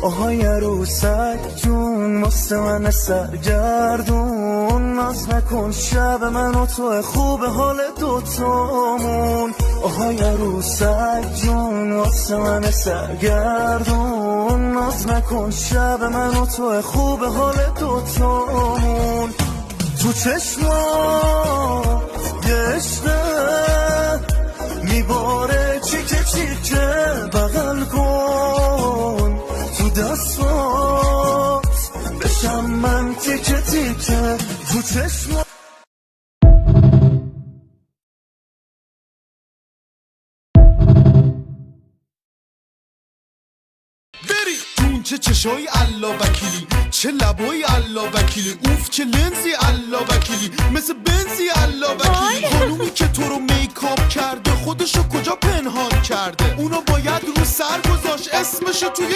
آهای عروسک جون واسه من سرگردون، ناز نکن شب من و تو خوب حال دوتامون. آهای عروسک جون واسه من سرگردون، ناز نکن شب من و تو خوب حال دوتامون. تو چشمات یه عشقه میباره چیکه چیکه، بغل کن تو دستات بشم من تیکه تیکه. تو چشمات بری اون چه چشای الله وکیلی، چه لبای الله وکیلی، اوف چه لنزی الله وکیلی، مثل بنزی الله وکیلی. خانومی که تو رو میکاپ کرده خودشو کجا پنهان کرده، اونو باید رو سر گذاشت اسمشو توی